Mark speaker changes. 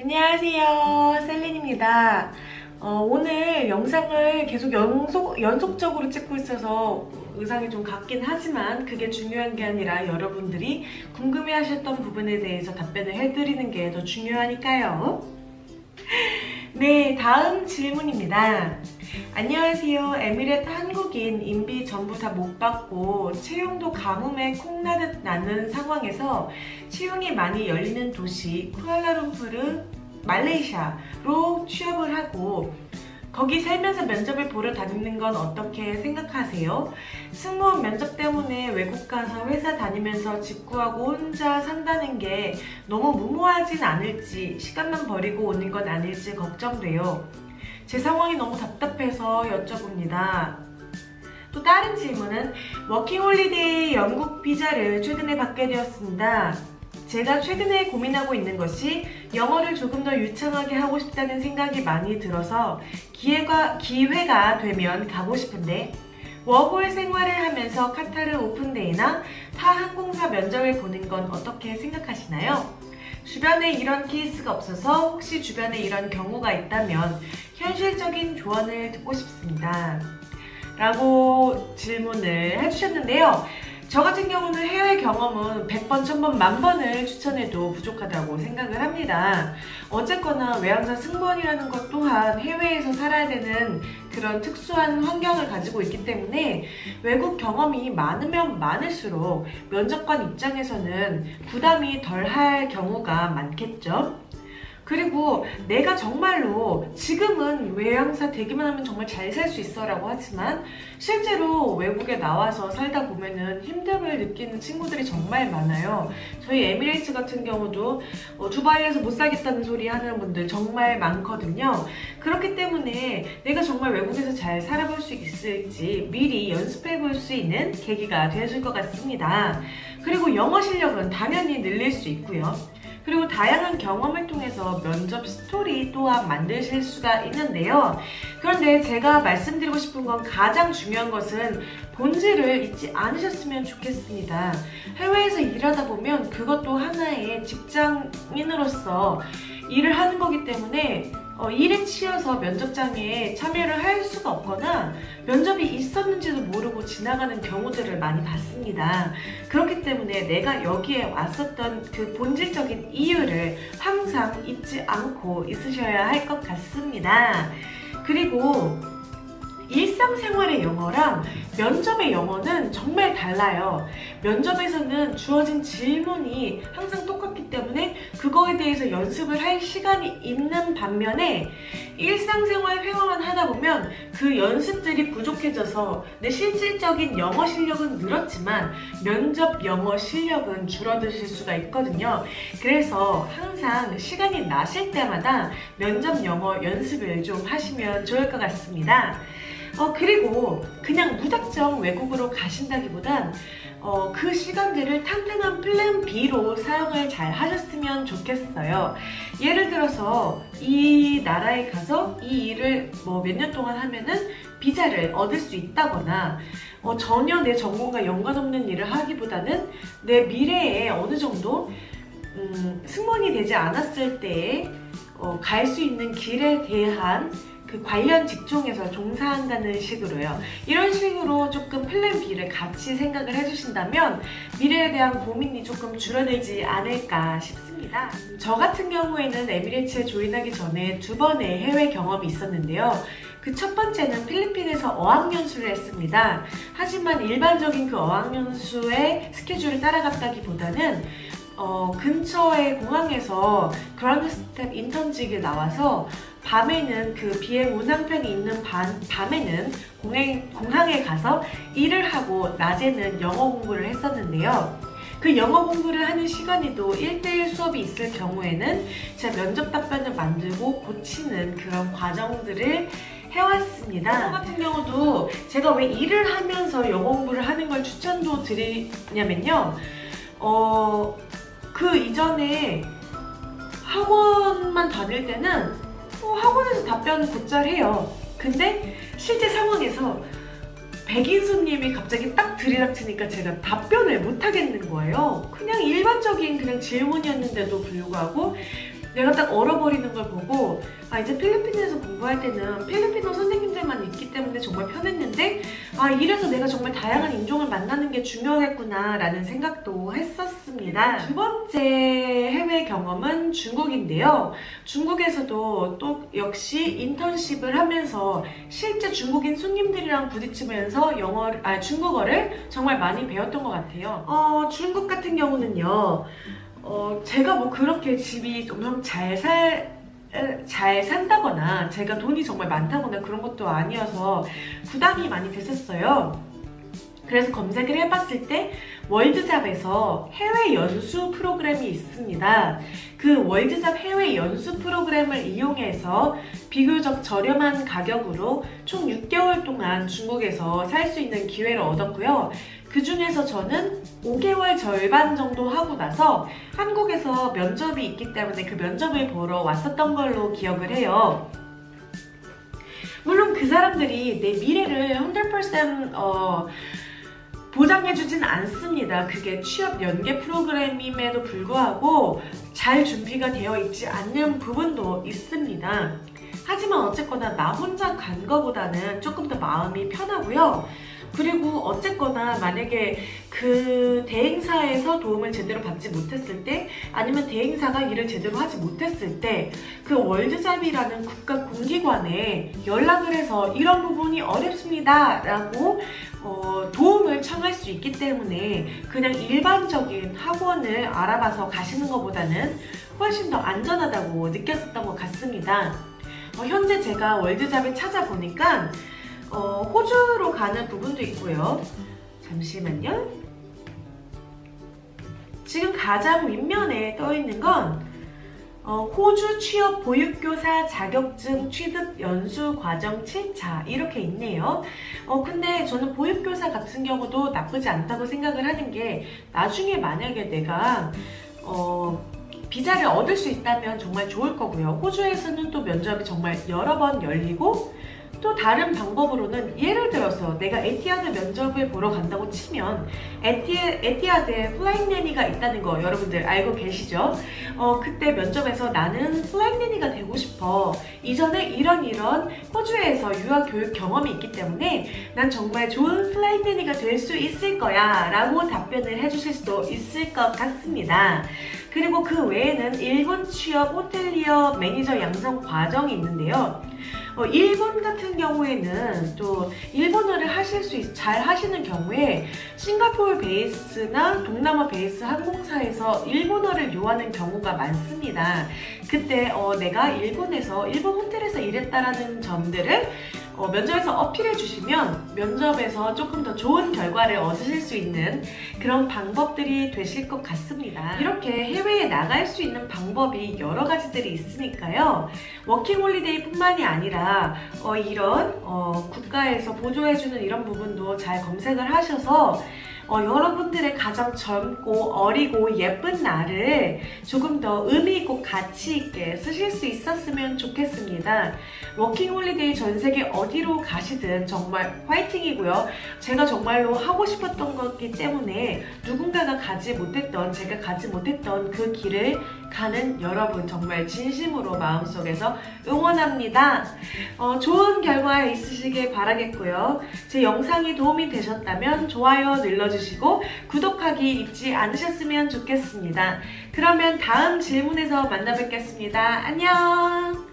Speaker 1: 안녕하세요, 셀린입니다. 오늘 영상을 계속 연속적으로 찍고 있어서 의상이 좀 같긴 하지만 그게 중요한 게 아니라 여러분들이 궁금해하셨던 부분에 대해서 답변을 해드리는 게 더 중요하니까요. 네, 다음 질문입니다. 안녕하세요. 에미레트 한국인 인비 전부 다 못 받고 채용도 가뭄에 콩나듯 나는 상황에서 채용이 많이 열리는 도시 쿠알라룸푸르, 말레이시아로 취업을 하고 거기 살면서 면접을 보러 다니는 건 어떻게 생각하세요? 승무원 면접 때문에 외국 가서 회사 다니면서 집 구하고 혼자 산다는 게 너무 무모하진 않을지, 시간만 버리고 오는 건 아닐지 걱정돼요. 제 상황이 너무 답답해서 여쭤봅니다. 또 다른 질문은 워킹홀리데이 영국 비자를 최근에 받게 되었습니다. 제가 최근에 고민하고 있는 것이 영어를 조금 더 유창하게 하고 싶다는 생각이 많이 들어서 기회가 되면 가고 싶은데 워홀 생활을 하면서 카타르 오픈데이나 타 항공사 면접을 보는 건 어떻게 생각하시나요? 주변에 이런 케이스가 없어서 혹시 주변에 이런 경우가 있다면 현실적인 조언을 듣고 싶습니다. 라고 질문을 해주셨는데요. 저 같은 경우는 해외 경험은 100번, 1000번, 10,000번을 추천해도 부족하다고 생각을 합니다. 어쨌거나 외항사 승무원이라는 것 또한 해외에서 살아야 되는 그런 특수한 환경을 가지고 있기 때문에 외국 경험이 많으면 많을수록 면접관 입장에서는 부담이 덜할 경우가 많겠죠. 그리고 내가 정말로 지금은 외항사 되기만 하면 정말 잘 살 수 있어 라고 하지만 실제로 외국에 나와서 살다 보면은 힘듦을 느끼는 친구들이 정말 많아요. 저희 에미레이츠 같은 경우도 두바이에서 못 살겠다는 소리 하는 분들 정말 많거든요. 그렇기 때문에 내가 정말 외국에서 잘 살아볼 수 있을지 미리 연습해 볼 수 있는 계기가 되어줄 것 같습니다. 그리고 영어 실력은 당연히 늘릴 수 있고요. 그리고 다양한 경험을 통해서 면접 스토리 또한 만드실 수가 있는데요. 그런데 제가 말씀드리고 싶은 건 가장 중요한 것은 본질을 잊지 않으셨으면 좋겠습니다. 해외에서 일하다 보면 그것도 하나의 직장인으로서 일을 하는 거기 때문에 일에 치여서 면접장에 참여를 할 수가 없거나 면접이 있었는지도 모르고 지나가는 경우들을 많이 봤습니다. 그렇기 때문에 내가 여기에 왔었던 그 본질적인 이유를 항상 잊지 않고 있으셔야 할 것 같습니다. 그리고 일상생활의 영어랑 면접의 영어는 정말 달라요. 면접에서는 주어진 질문이 항상 똑같기 때문에 그거에 대해서 연습을 할 시간이 있는 반면에 일상생활 회화만 하다 보면 그 연습들이 부족해져서 내 실질적인 영어 실력은 늘었지만 면접 영어 실력은 줄어드실 수가 있거든요. 그래서 항상 시간이 나실 때마다 면접 영어 연습을 좀 하시면 좋을 것 같습니다. 그리고 그냥 무작정 외국으로 가신다기보단 그 시간들을 튼튼한 플랜 B로 사용을 잘 하셨으면 좋겠어요. 예를 들어서 이 나라에 가서 이 일을 몇 년 동안 하면은 비자를 얻을 수 있다거나 전혀 내 전공과 연관없는 일을 하기보다는 내 미래에 어느 정도 승무원이 되지 않았을 때에 갈 수 있는 길에 대한 그 관련 직종에서 종사한다는 식으로요. 이런 식으로 조금 플랜 B를 같이 생각을 해주신다면 미래에 대한 고민이 조금 줄어들지 않을까 싶습니다. 저 같은 경우에는 에미레이츠에 조인하기 전에 2번의 해외 경험이 있었는데요. 그 첫 번째는 필리핀에서 어학연수를 했습니다. 하지만 일반적인 그 어학연수의 스케줄을 따라갔다기보다는 근처의 공항에서 그라운드 스텝 인턴직에 나와서 밤에는 그 비행 운항편이 있는 밤에는 공항에 가서 일을 하고 낮에는 영어 공부를 했었는데요. 그 영어 공부를 하는 시간에도 1대1 수업이 있을 경우에는 제가 면접 답변을 만들고 고치는 그런 과정들을 해왔습니다. 저 같은 경우도 제가 왜 일을 하면서 영어 공부를 하는 걸 추천도 드리냐면요. 그 이전에 학원만 다닐 때는 학원에서 답변은 곧잘 해요. 근데 실제 상황에서 백인수님이 갑자기 딱 들이닥치니까 제가 답변을 못 하겠는 거예요. 그냥 일반적인 그냥 질문이었는데도 불구하고 내가 딱 얼어버리는 걸 보고 아, 이제 필리핀에서 공부할 때는 필리핀어 선생님들만 있기 때문에 정말 편했는데 아, 이래서 내가 정말 다양한 인종을 만나는 게 중요했구나 라는 생각도 했었습니다. 두 번째 해외 경험은 중국인데요. 중국에서도 또 역시 인턴십을 하면서 실제 중국인 손님들이랑 부딪히면서 중국어를 정말 많이 배웠던 것 같아요. 중국 같은 경우는요. 제가 뭐 그렇게 집이 좀 잘 산다거나 제가 돈이 정말 많다거나 그런 것도 아니어서 부담이 많이 됐었어요. 그래서 검색을 해봤을 때 월드잡에서 해외 연수 프로그램이 있습니다. 그 월드잡 해외 연수 프로그램을 이용해서 비교적 저렴한 가격으로 총 6개월 동안 중국에서 살 수 있는 기회를 얻었고요. 그 중에서 저는 5개월 절반 정도 하고 나서 한국에서 면접이 있기 때문에 그 면접을 보러 왔었던 걸로 기억을 해요. 물론 그 사람들이 내 미래를 100% 보장해주진 않습니다. 그게 취업 연계 프로그램임에도 불구하고 잘 준비가 되어 있지 않는 부분도 있습니다. 하지만 어쨌거나 나 혼자 간 거보다는 조금 더 마음이 편하고요. 그리고 어쨌거나 만약에 그 대행사에서 도움을 제대로 받지 못했을 때 아니면 대행사가 일을 제대로 하지 못했을 때 그 월드잡이라는 국가 공기관에 연락을 해서 이런 부분이 어렵습니다 라고 도움을 청할 수 있기 때문에 그냥 일반적인 학원을 알아봐서 가시는 것보다는 훨씬 더 안전하다고 느꼈었던 것 같습니다. 현재 제가 월드잡을 찾아보니까 호주로 가는 부분도 있고요. 잠시만요. 지금 가장 윗면에 떠있는 건 호주 취업 보육교사 자격증 취득 연수 과정 7차 이렇게 있네요. 근데 저는 보육교사 같은 경우도 나쁘지 않다고 생각을 하는 게 나중에 만약에 내가 비자를 얻을 수 있다면 정말 좋을 거고요. 호주에서는 또 면접이 정말 여러 번 열리고 또 다른 방법으로는 예를 들어서 내가 에티하드 면접을 보러 간다고 치면 에티하드에 플라잉 내니가 있다는 거 여러분들 알고 계시죠? 그때 면접에서 나는 플라잉 내니가 되고 싶어. 이전에 이런 호주에서 유학 교육 경험이 있기 때문에 난 정말 좋은 플라잉 내니가 될 수 있을 거야 라고 답변을 해주실 수도 있을 것 같습니다. 그리고 그 외에는 일본 취업 호텔리어 매니저 양성 과정이 있는데요. 일본 같은 경우에는 또 일본어를 잘 하시는 경우에 싱가포르 베이스나 동남아 베이스 항공사에서 일본어를 요하는 경우가 많습니다. 그때 내가 일본 호텔에서 일했다라는 점들을 면접에서 어필해 주시면 면접에서 조금 더 좋은 결과를 얻으실 수 있는 그런 방법들이 되실 것 같습니다. 이렇게 해외에 나갈 수 있는 방법이 여러 가지들이 있으니까요. 워킹홀리데이 뿐만이 아니라 이런 국가에서 보조해주는 이런 부분도 잘 검색을 하셔서 여러분들의 가장 젊고 어리고 예쁜 나를 조금 더 의미있고 가치있게 쓰실 수 있었으면 좋겠습니다. 워킹홀리데이 전세계 어디로 가시든 정말 화이팅이고요. 제가 정말로 하고 싶었던 거기 때문에 누군가가 제가 가지 못했던 그 길을 가는 여러분 정말 진심으로 마음속에서 응원합니다. 좋은 결과 있으시길 바라겠고요. 제 영상이 도움이 되셨다면 좋아요 눌러주시고 구독하기 잊지 않으셨으면 좋겠습니다. 그러면 다음 질문에서 만나 뵙겠습니다. 안녕!